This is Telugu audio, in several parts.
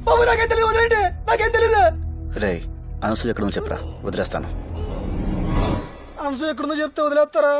బాబు నాకేం తెలియదు, వదిలేండి, నాకేం తెలీదు. రే అనసూయ ఎక్కడుందో చెప్పరా, వదిలేస్తాను. అనసూయ ఎక్కడుందో చెప్తే వదిలేస్తారా?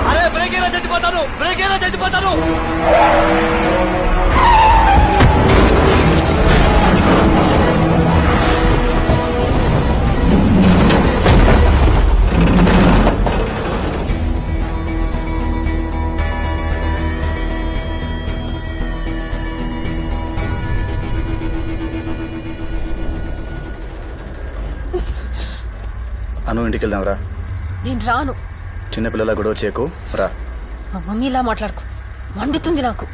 అరే బ్రేక్ అయినా చచ్చిపోతాను, బ్రేక్ అయినా చచ్చిపోతాను. అను ఇంటికి వెళ్దాం రా. నేను రాను. చిన్నపిల్లల గొడవ చేయకు, రా. మా మమ్మీ ఇలా మాట్లాడుకో, మండుతుంది నాకు.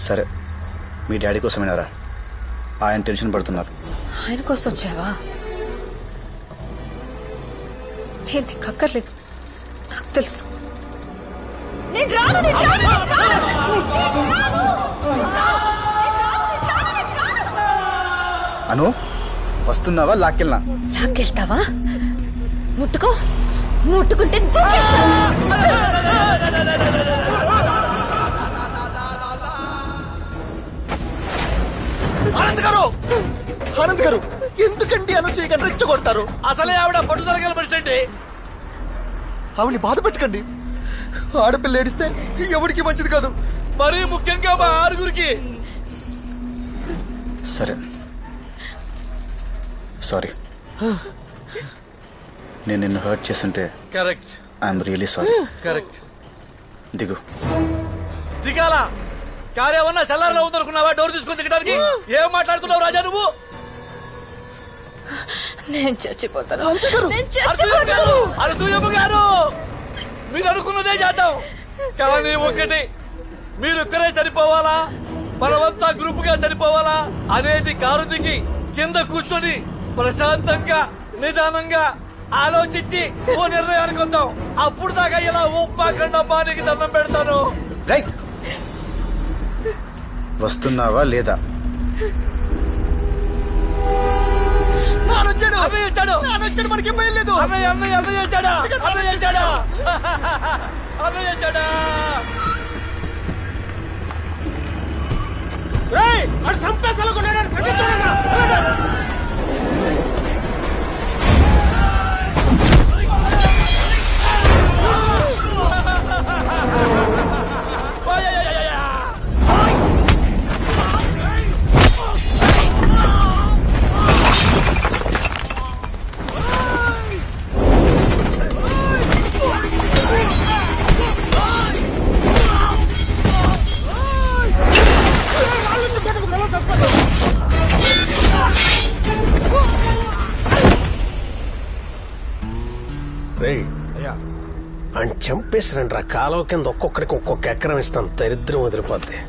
సరే మీ డాడీ కోసమేనా రా, ఆయన టెన్షన్ పడుతున్నారు. ఆయన కోసం వచ్చావా? నేను నీకు అక్కర్లేదు, నాకు తెలుసు. నేను రాను, నేను రాను, నేను రాను. అను వస్తున్నావా, లాక్కెళ్ళనా? లాక్కెళ్తావా? ముట్టుకో, ముట్టుకుంటే ఆనంద్ గారు, ఆనంద్ గారు, ఎందుకండి అనసూయ గారిని రెచ్చగొడతారు? అసలే ఆవిడ పట్టుదల గల మనిషి. ఆవిడని బాధ పెట్టకండి. ఆడపిల్ల ఏడిస్తే ఎవరికి మంచిది కాదు, మరీ ముఖ్యంగా మా ఆరుగురికి. సరే సారీ, నేను నిన్ను హర్ట్ చేస్తుంటే correct. I'm really sorry. Correct. దిగు. దిగాల కార్యమన్నా సెల్లార్లో ఉందనుకున్నావా డోర్ తీసుకుని దిగడానికి? ఏం మాట్లాడుతున్నావు రాజా నువ్వు? నేను చచ్చిపోతాను. అనసూయమ్మ గారు, మీరు అనుకున్నదే చేద్దాం, కానీ ఒకటి, మీరొక్కరే చనిపోవాలా, మనమంతా గ్రూప్ గా చనిపోవాలా అనేది కారు దిగి కింద కూర్చొని ప్రశాంతంగా నిదానంగా ఆలోచించి ఓ నిర్ణయానికి వద్దాం. అప్పుడు దాకా ఇలా ఉప్పాకండమ్మా నీకు దండం పెడతాను. రైట్, వస్తున్నావా లేదా? నానొచ్చాడు, అన్నయ్య వచ్చాడు, నానొచ్చాడు, మనకి భయం లేదు. అన్నయ్య అన్నయ్య అన్నయ్య వచ్చాడా, అన్నయ్య వచ్చాడా, అన్నయ్య వచ్చాడా. అని చంపేసిరండి రా. కాలువ కింద ఒక్కొక్కడికి ఒక్కొక్క ఎకరం ఇస్తాను, దరిద్రం వదిలిపోద్ది.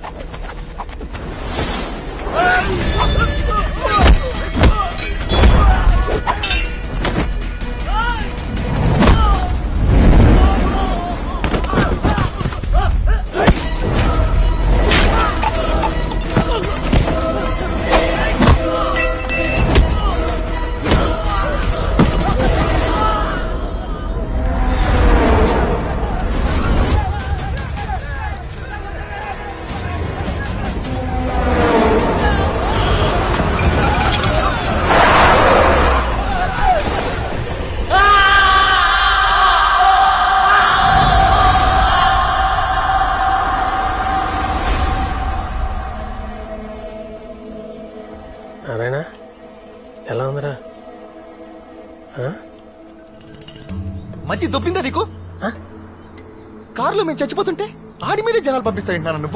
నారాయణ ఎలా ఉందిరా? మధ్య దొబ్బిందా నీకు? కారులో మేము చచ్చిపోతుంటే ఆడి మీదే జనాలు పంపిస్తాయంటున్నాను.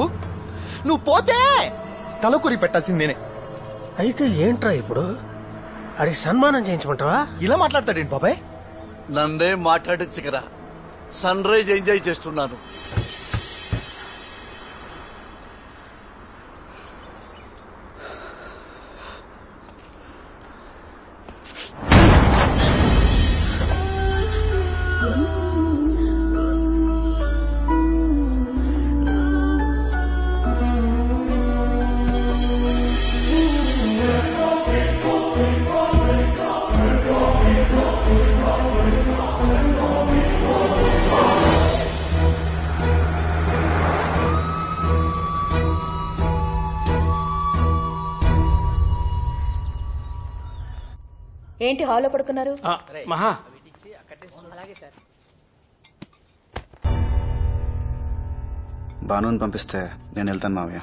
నువ్వు పోతే తలకూరి పెట్టాల్సిందేనే. అయితే ఏంట్రా ఇప్పుడు? అడిగి సన్మానం చేయించమంటావా? ఇలా మాట్లాడతాడేంటి బాబాయ్? నన్నే మాట్లాడచ్చు కదా, సన్ రైజ్ ఎంజాయ్ చేస్తున్నాను. ఏంటి హాల్లో పడుకున్నారు? మహా భానుని పంపిస్తే నేను వెళ్తాను మావయ్య.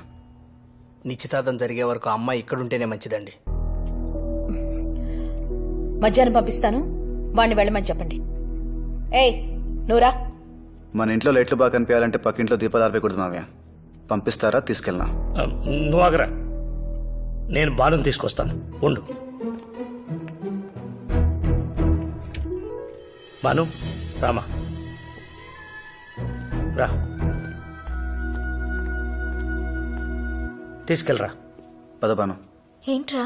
నిశ్చితార్థం జరిగే వరకు అమ్మాయి ఇక్కడుంటేనే మంచిదండి. మధ్యాహ్నం పంపిస్తాను, వాణ్ణి వెళ్ళమని చెప్పండి. ఏయ్ నువ్వురా. మన ఇంట్లో లైట్లు బాగా కనిపించాలంటే పక్కింట్లో దీపాలు ఆర్పేయకూడదు మావయ్య. పంపిస్తారా? తీసుకెళ్ళనా? నువ్వు ఆగరా, నేను బాలను తీసుకొస్తాను. ఉండు. బాను రామా రా, తీసుకెళ్ళరా. పద భాను. ఏంట్రా?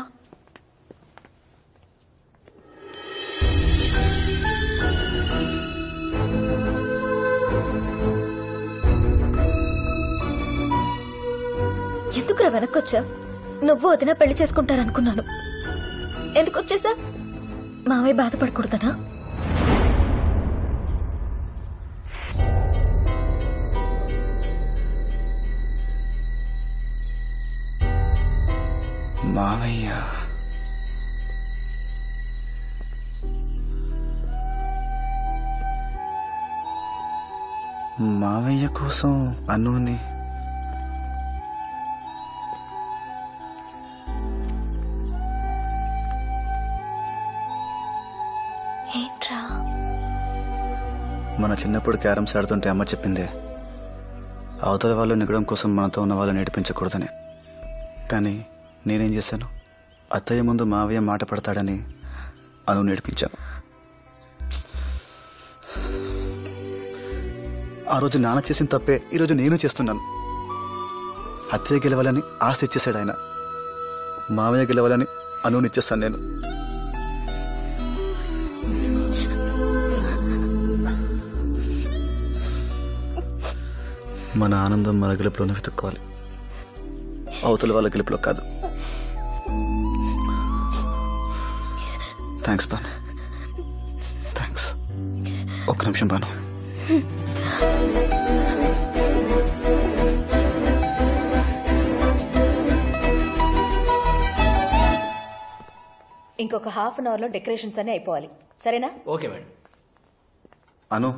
ఎందుకురా వెనక్కొచ్చా? నువ్వు వదిన పెళ్లి చేసుకుంటారనుకున్నాను. ఎందుకు వచ్చేసా? మావయ్య బాధపడకూడదనా? మావయ్య మావయ్య కోసం అనుని ఏంట్రా? మన చిన్నప్పుడు క్యారమ్స్ ఆడుతుంటే అమ్మ చెప్పిందే, అవతల వాళ్ళు నిగడం కోసం మనతో ఉన్న వాళ్ళని ఏడిపించకూడదని. కానీ నేనేం చేశాను? అత్తయ్య ముందు మావయ్య మాట పడతాడని అను నేర్పించాను. ఆ రోజు నాన్న చేసిన తప్పే ఈరోజు నేను చేస్తున్నాను. అత్తయ్య గెలవాలని ఆస్తి ఇచ్చేశాడు ఆయన, మావయ్య గెలవాలని అనునిచ్చేస్తాను నేను. మన ఆనందం మన గెలుపులోనే వెతుక్కోవాలి, అవతల వాళ్ళ గెలుపులో కాదు. Thanks Banu, thanks. ఒక్క నిమిషం బాను. ఇంకొక హాఫ్ అన్ అవర్ లో డెకరేషన్స్ అన్ని అయిపోవాలి, సరేనా? Okay madam. అను,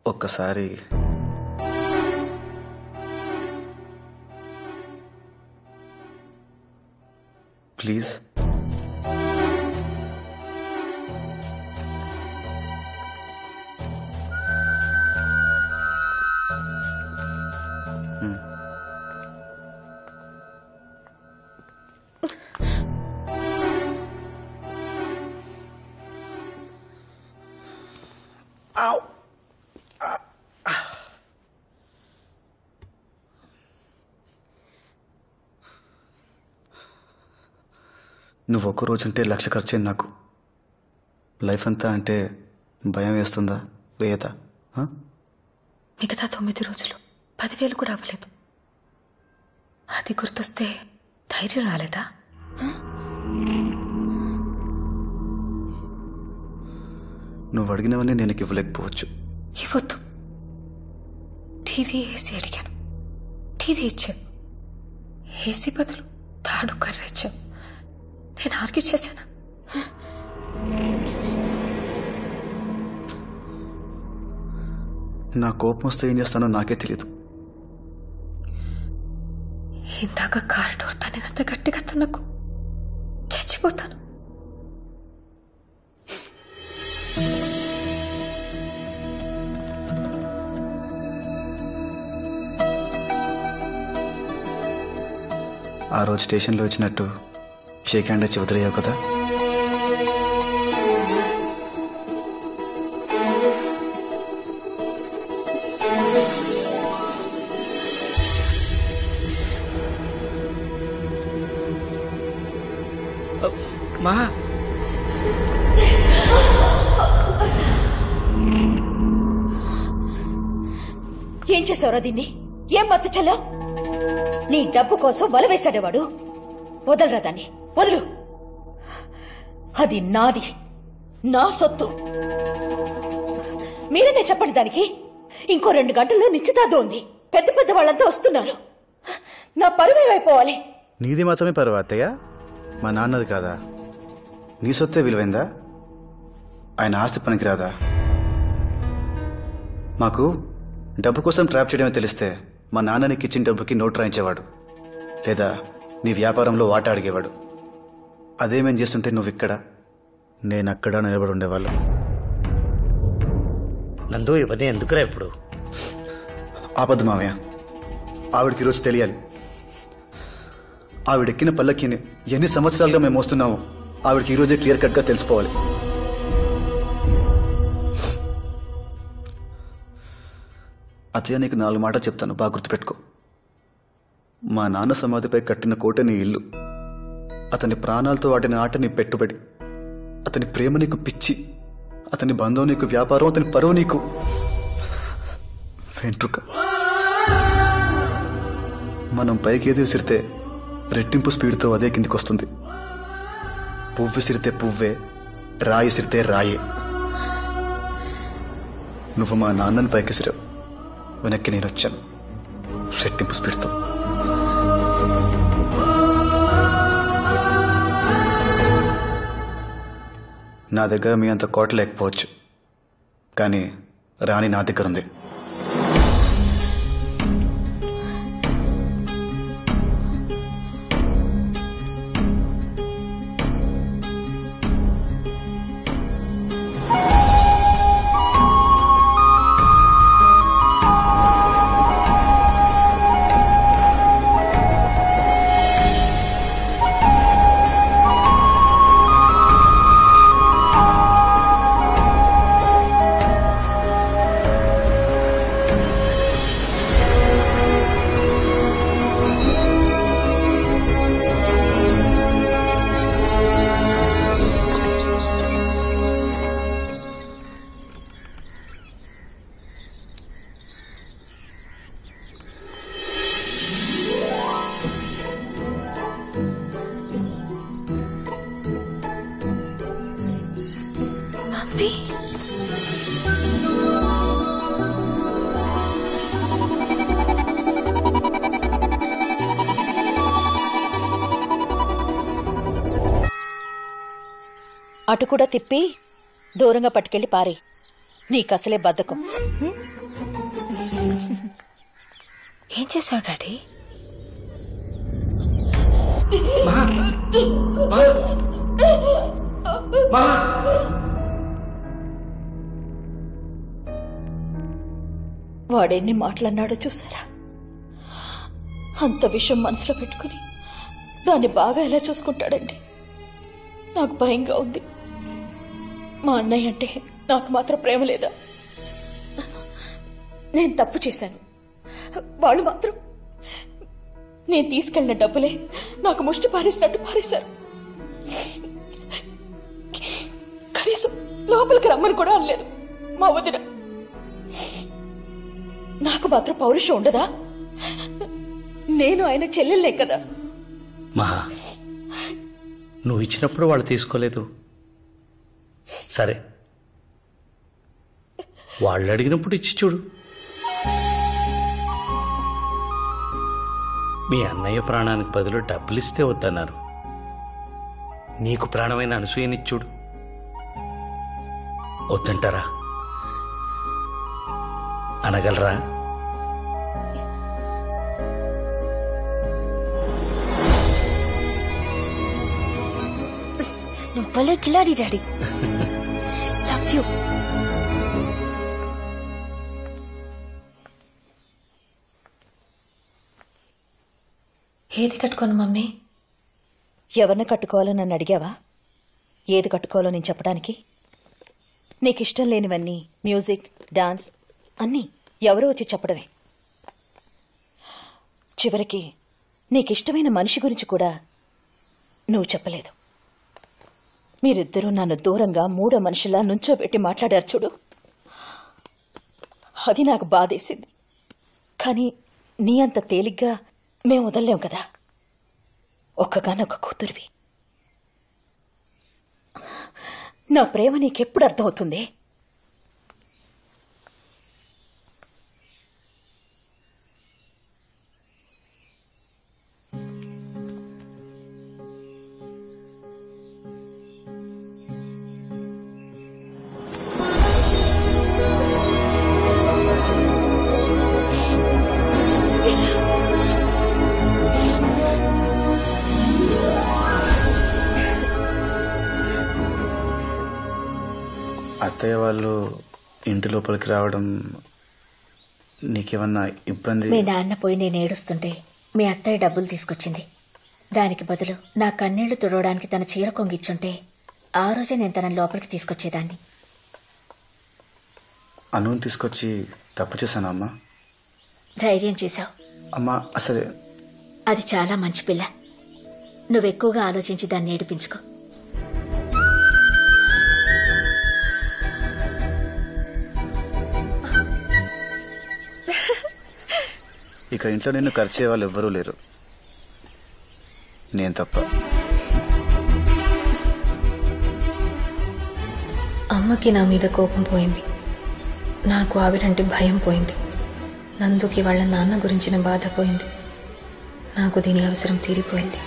ఒక్కసారి ప్లీజ్. నువ్వు ఒక్క రోజు అంటే 1,00,000 ఖర్చయింది నాకు. లైఫ్ అంతా అంటే భయం వేస్తుందా? వేయదా? మిగతా 9 రోజులు 10,000 కూడా అవ్వలేదు. అది గుర్తొస్తే ధైర్యం రాలేదా? నువ్వు అడిగినవన్నీ నేను ఇవ్వలేకపోవచ్చు. ఇవ్వద్దు. టీవీ ఏసీ అడిగాను, టీవీ ఇచ్చావు. ఏసీ బదులు తాడు కర్ర ఇచ్చావు. నేను ఆర్గ్యూ చేశానా? నా కోపం వస్తే ఏం చేస్తానో నాకే తెలీదు. ఇందాక కార్ డోర్ తనినంత గట్టిగా తనకు చచ్చిపోతాను. ఆ రోజు స్టేషన్లో ఇచ్చినట్టు షేక్ హ్యాండ్ వచ్చి వదిలేయావు కదా. మహా ఏం చేసావురా దీన్ని? ఏం మత్తు చల్లో? నీ డబ్బు కోసం వల వేశాడే వాడు. వదలరా దాన్ని, వదులు. అది నాది, నా సొత్తు. మీరేనే చెప్పండి దానికి. ఇంకో 2 గంటల్లో నిశ్చితార్థం ఉంది. పెద్ద పెద్ద వాళ్ళంతా వస్తున్నారు. నా పరువేమైపోవాలి. నీది మాత్రమే పరువు అత్తయ్య, మా నాన్నది కాదా? నీ సొత్తే విలువైందా? ఆయన ఆస్తి పనికిరాదా? మాకు డబ్బు కోసం ట్రాప్ చేయడమే తెలిస్తే మా నాన్న నీకు ఇచ్చిన డబ్బుకి నోట్ రాయించేవాడు, లేదా నీ వ్యాపారంలో వాటా అడిగేవాడు. అదేమేం చేస్తుంటే నువ్వు ఇక్కడ, నేను అక్కడ నిలబడి ఉండేవాళ్ళం. నందు ఇవన్నీ ఎందుకురా ఇప్పుడు? ఆపద్దు మావయ్య, ఆవిడకి ఈరోజు తెలియాలి. ఆవిడెక్కిన పల్లకిని ఎన్ని సంవత్సరాలుగా మేము మోస్తున్నామో ఆవిడకి ఈరోజే క్లియర్ కట్గా తెలిసిపోవాలి. అతయ్య, నీకు 4 మాటలు చెప్తాను, బాగా గుర్తుపెట్టుకో. మా నాన్న సమాధిపై కట్టిన కోట నీ ఇల్లు, అతని ప్రాణాలతో వాటిని ఆట నీ పెట్టుబడి, అతని ప్రేమ నీకు పిచ్చి, అతని బంధం నీకు వ్యాపారం, అతని పరువు నీకు వెంట్రుక. మనం పైకి ఏది విసిరితే రెట్టింపు స్పీడ్తో అదే కిందికి వస్తుంది. పువ్వు విసిరితే పువ్వే, రాయి విసిరితే రాయే. నువ్వు మా నాన్నని పైకి విసిరావు, వెనక్కి నేను వచ్చాను రెట్టింపు స్పీడ్తో. నా దగ్గర మీ అంత కోట లేకపోవచ్చు, కానీ రాణి నా దగ్గర ఉంది. అటు కూడా తిప్పి దూరంగా పట్టుకెళ్లి పారే. నీకసలే బద్ధకం. ఏం చేశావు డాడీ? వాడెన్ని మాటలన్నాడో చూసారా? అంత విషయం మనసులో పెట్టుకుని దాన్ని బాగా ఎలా చూసుకుంటాడండి. నాకు భయంగా ఉంది. మా అన్నయ్య అంటే నాకు మాత్రం ప్రేమ లేదా? నేను తప్పు చేశాను, వాళ్ళు మాత్రం నేను తీసుకెళ్లిన డబ్బులే నాకు ముష్టి పారేసినట్టు పారేశారు. కనీసం లోపలికి రమ్మని కూడా అనలేదు మా వదిన. నాకు మాత్రం పౌరుషం ఉండదా? నేను ఆయన చెల్లెల్లే కదా. మహా, నువ్వు ఇచ్చినప్పుడు వాళ్ళు తీసుకోలేదు, సరే వాళ్ళు అడిగినప్పుడు ఇచ్చి చూడు. మీ అన్నయ్య ప్రాణానికి బదులు డబ్బులు ఇస్తే వద్దన్నారు. నీకు ప్రాణమైన అనసూయనిచ్చుడు, వద్దంటారా? అనగలరా? నువ్వు భలే కిలాడి డాడీ. Love you. ఏది కట్టుకోను మమ్మీ? ఎవరిని కట్టుకోవాలో నన్ను అడిగావా? ఏది కట్టుకోవాలో నేను చెప్పడానికి? నీకిష్టం లేనివన్నీ, మ్యూజిక్, డాన్స్ అన్నీ ఎవరో వచ్చి చెప్పడమే. చివరికి నీకిష్టమైన మనిషి గురించి కూడా నువ్వు చెప్పలేదు. మీరిద్దరూ నన్ను దూరంగా మూడో మనిషిలా నుంచోబెట్టి మాట్లాడారు చూడు, అది నాకు బాధేసింది. కానీ నీ అంత తేలిగ్గా మేము వదల్లేం కదా. ఒక్కగానొక్క కూతురివి. నా ప్రేమ నీకెప్పుడు అర్థమవుతుంది? అత్తయ్య వాళ్ళు ఇంటి లోపలికి రావడం నీకేమన్నా ఇబ్బంది? మీ నాన్న పోయి నేను ఏడుస్తుంటే మీ అత్తయ్య డబ్బులు తీసుకొచ్చింది. దానికి బదులు నా కన్నీళ్లు తుడవడానికి తన చీర కొంగిచ్చుంటే ఆ రోజే నేను తన లోపలికి తీసుకొచ్చేదాన్ని. అనుని తీసుకొచ్చి తప్పు చేశాను అమ్మా. ధైర్యం చేశావు అమ్మా. అసలే అది చాలా మంచి పిల్ల. నువ్వెక్కువగా ఆలోచించి దాన్ని ఏడిపించుకో. ఇక ఇంట్లో నిన్ను ఖర్చే వాళ్ళు ఎవ్వరూ లేరు, నేను తప్ప. అమ్మకి నా మీద కోపం పోయింది, నాకు ఆవిడంటే భయం పోయింది, నందుకి వాళ్ళ నాన్న గురించిన బాధ పోయింది, నాకు దీని అవసరం తీరిపోయింది.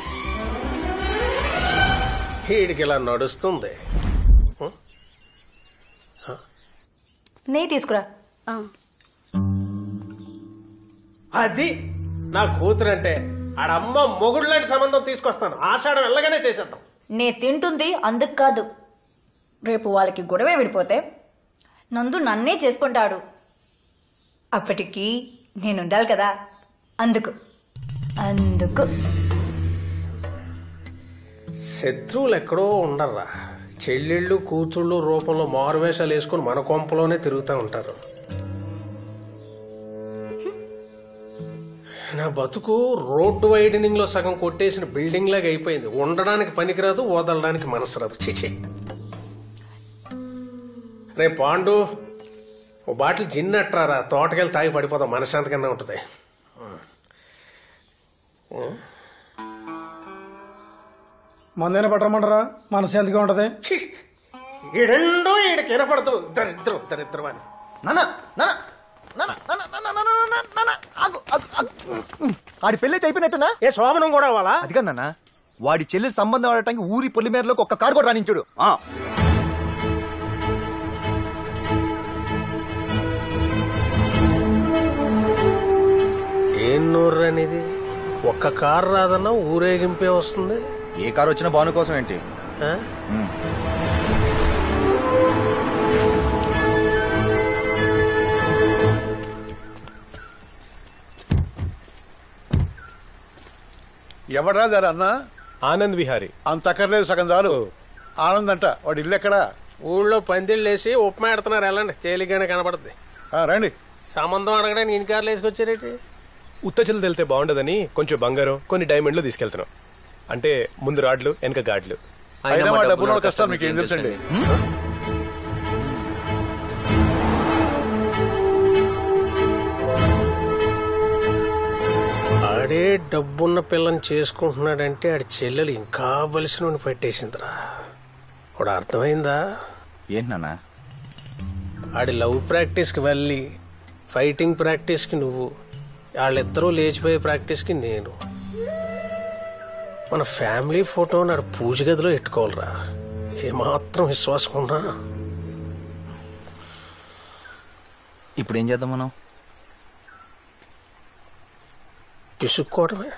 వీడికి ఇలా నడుస్తుంది. నెయ్యి తీసుకురా. అది నా కూతురంటే ఆడమ్మ మొగుడు లాంటి సంబంధం తీసుకొస్తాను. ఆషాఢం వెళ్ళగానే చేసేద్దాం. నే తింటుంది అందుకు కాదు. రేపు వాళ్ళకి గొడవే విడిపోతే నందు నన్నే చేసుకుంటాడు. అప్పటికి నేనుండాలి కదా, అందుకు. శత్రువులు ఎక్కడో ఉండర్రా. చెల్లెళ్ళు కూతుళ్ళు రూపంలో మారువేషాలు వేసుకుని మన కొంపలోనే తిరుగుతూ ఉంటారు. నా బతుకు రోడ్డు వైడనింగ్ లో సగం కొట్టేసిన బిల్డింగ్ లాగా అయిపోయింది. ఉండడానికి పనికిరాదు, వదలడానికి మనసు రాదు. చిచి. రే పాండు, ఓ బాటిల్ జిన్ అట్రారా, తోటకెళ్ళి తాగి పడిపోతాం, మనశాంతికన్నా ఉంటుంది. మందైనా పట్టరమంటారా? మనశాంతిగా ఉంటది. ఈడెండో ఈడకి ఎనపడదు. దరిద్రం అని. ఆడి పెళ్ళైతే అయిపోయినట్టునా? ఏ శోభనం కూడా అవ్వాలా? అది కదన్నా, వాడి చెల్లి సంబంధం ఆడటానికి ఊరి పొలిమేరలోకి ఒక్క కారు కూడా రానించుడు. ఏం నోర్రు అనేది? ఒక్క కారు రాదన్నా ఊరేగింపే వస్తుంది. ఏ కారు వచ్చినా బాను కోసం ఏంటి? ఎవడ్రా దారా అన్న? ఆనంద్ విహారీ. అంత అక్కర్లేదు, సగం చాలు. ఆనంద్ అంట, వాడి ఇల్లు ఎక్కడా? ఊళ్ళో పందిళ్ళేసి ఉప్మా ఎడుతున్నారు. వెళ్ళండి, తేలిగ్గానే కనపడుతుంది. రండి. సంబంధం అడగడానికి ఇన్ని కార్లు వేసుకొచ్చారేంటి? ఉత్తచలు తెలితే బాగుండదని కొంచెం బంగారం, కొన్ని డైమండ్లు తీసుకెళ్తున్నాం. అంటే ముందు రాడ్లు, వెనక గాడ్లు. అయినా మా డబ్బున్న కష్టాలు మీకు ఏం తెలుసండి? ఆడే డబ్బున్న పిల్లని చేసుకుంటున్నాడంటే ఆడి చెల్లెలు ఇంకా బలిసిన పెట్టేసిందిరా. వాడు అర్థమైందా? ఏంటన్నా? ఆడి లవ్ ప్రాక్టీస్ కి వెళ్ళి ఫైటింగ్ ప్రాక్టీస్ కి నువ్వు, వాళ్ళిద్దరూ లేచిపోయే ప్రాక్టీస్ కి నేను. మన ఫ్యామిలీ ఫోటో నాడు పూజ గదిలో ఎట్టుకోవాలరా. ఏమాత్రం విశ్వాసం ఉన్నా. ఇప్పుడు ఏం చేద్దాం మనం? పిసుక్కోవడమే.